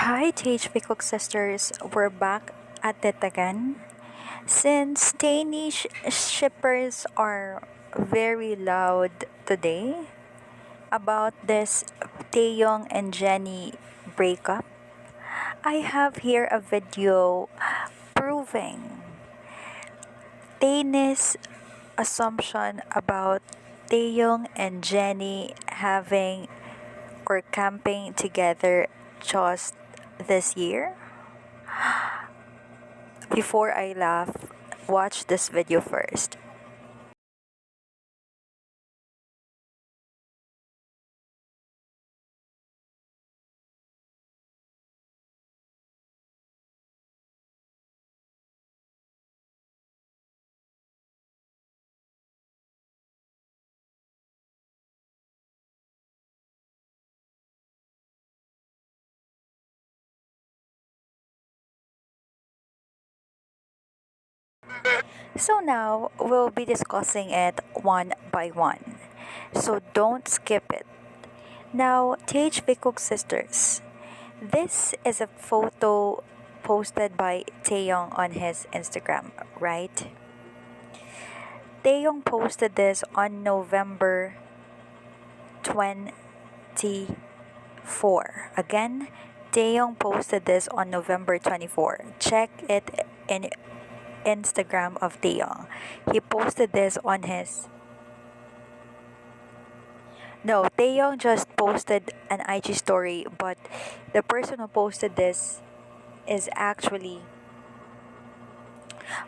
Hi, Taekook sisters. We're back at it again. Since Taennie shippers are very loud today about this Taehyung and Jennie breakup, I have here a video proving Taennie's assumption about Taehyung and Jennie having or camping together just this year. Before I laugh, watch this video first. So now we'll be discussing it one by one. So don't skip it. Now, Taekook sisters. This is a photo posted by Taehyung on his Instagram, right? Taehyung posted this on November 24. Again, Taehyung posted this on November 24. Check it in Instagram of Taehyung. He posted this on his No, Taehyung just posted an IG story, but the person who posted this is actually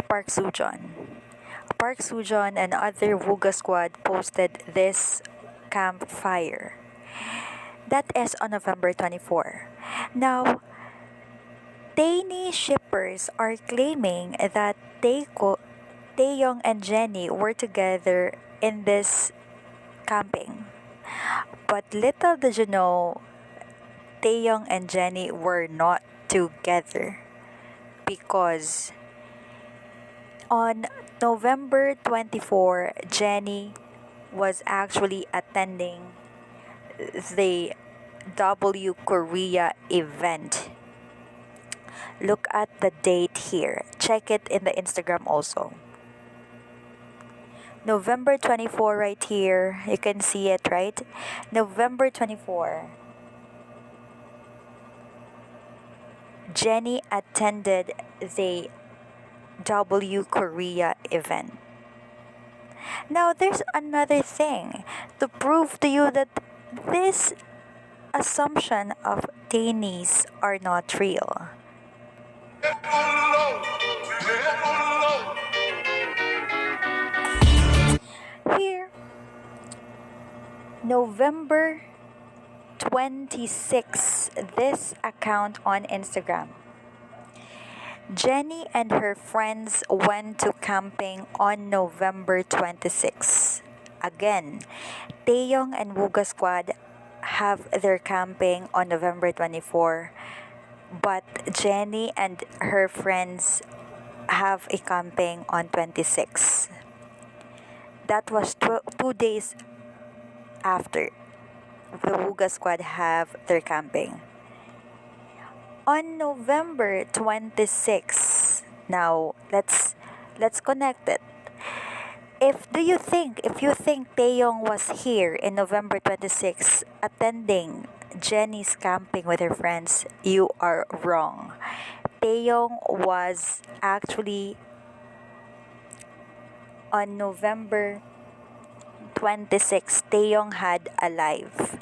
Park Soojoon. Park Soojoon and other Wuga squad posted this campfire. That is on November 24. Now, Taennie shippers are claiming that Taehyung and Jennie were together in this camping. But little did you know, Taehyung and Jennie were not together because on November 24, Jennie was actually attending the W Korea event. Look at the date here. Check it in the Instagram also. November 24 right here. You can see it, right? November 24. Jennie attended the W Korea event. Now there's another thing to prove to you that this assumption of Taennies are not real. Here, November 26, this account on Instagram. Jennie and her friends went to camping on November 26. Again, Taehyung and Wuga squad have their camping on November 24, but Jennie and her friends have a camping on 26. That was 2 days after the Wuga squad have their camping. On November 26, now let's connect it. If you think Taehyung was here in November 26 attending Jennie's camping with her friends, you are wrong. Taehyung was actually on November 26, Taehyung had a live.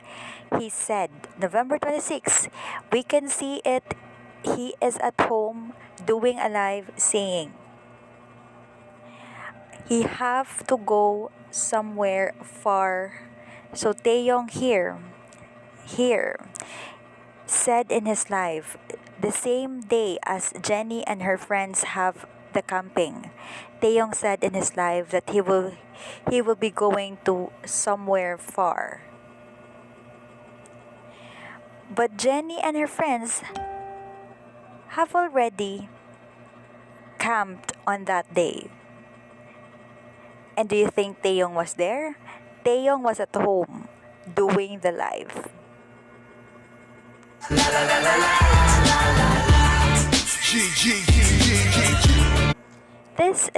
He said, November 26, we can see it. He is at home doing a live singing. He have to go somewhere far. So Taehyung here said in his live, the same day as Jennie and her friends have the camping, Taehyung said in his live that he will be going to somewhere far. But Jennie and her friends have already camped on that day. And do you think Taehyung was there? Taehyung was at home doing the live. La, la, la, la, la. This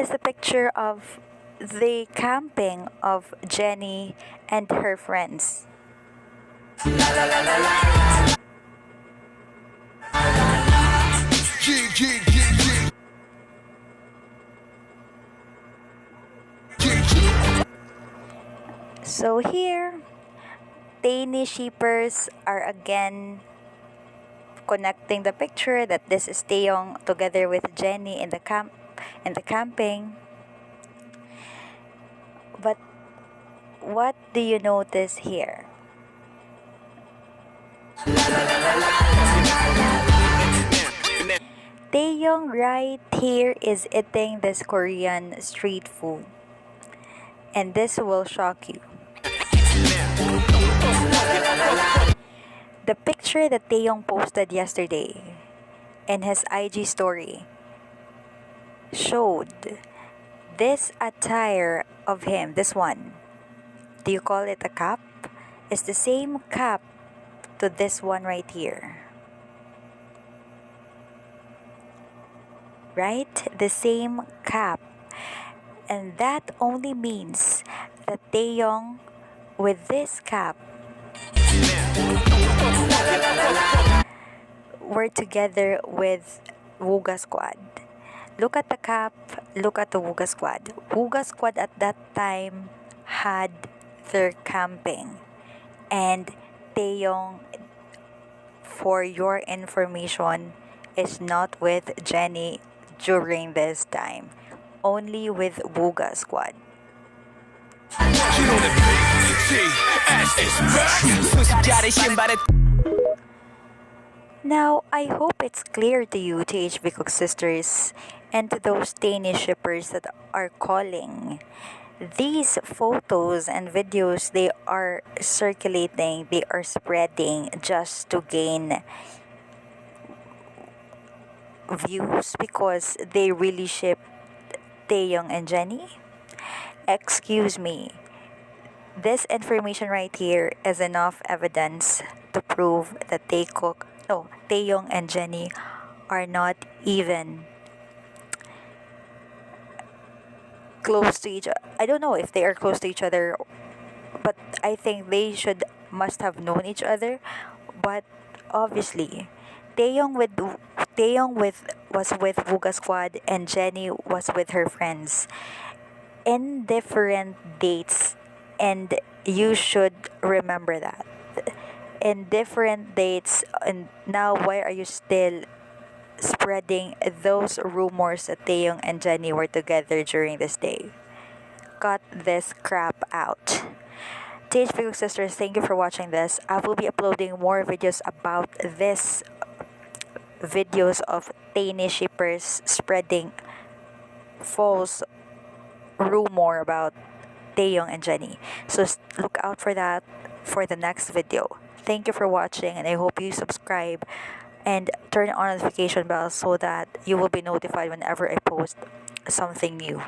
is a picture of the camping of Jennie and her friends. So here, Taennie shippers are again connecting the picture that this is Taehyung together with Jennie in the camping. But what do you notice here? Taehyung right here is eating this Korean street food. And this will shock you. The picture that Taehyung posted yesterday in his IG story showed this attire of him, this one. Do you call it a cap? It's the same cap to this one right here. Right? The same cap. And that only means that Taehyung with this cap were together with Wuga Squad. Look at the cap, look at the Wuga Squad. Wuga Squad at that time had their camping. And Taehyung, for your information, is not with Jennie during this time. Only with Wuga Squad. Now, I hope it's clear to you, THB Cook sisters, and to those Taennie shippers that are calling. These photos and videos, they are circulating, they are spreading just to gain views because they really ship Taehyung and Jennie. Excuse me. This information right here is enough evidence to prove that Taehyung and Jennie are not even close to each other. I don't know if they are close to each other, but I think they must have known each other. But obviously, Taehyung was with Wuga Squad and Jennie was with her friends in different dates, and you should remember that. In different dates, and now why are you still spreading those rumors that Taehyung and Jennie were together during this day? Cut this crap out. THP sisters, thank you for watching this. I will be uploading more videos about this videos of Taennie shippers spreading false rumor about Taehyung and Jennie. So look out for that for the next video. Thank you for watching, and I hope you subscribe and turn on notification bell so that you will be notified whenever I post something new.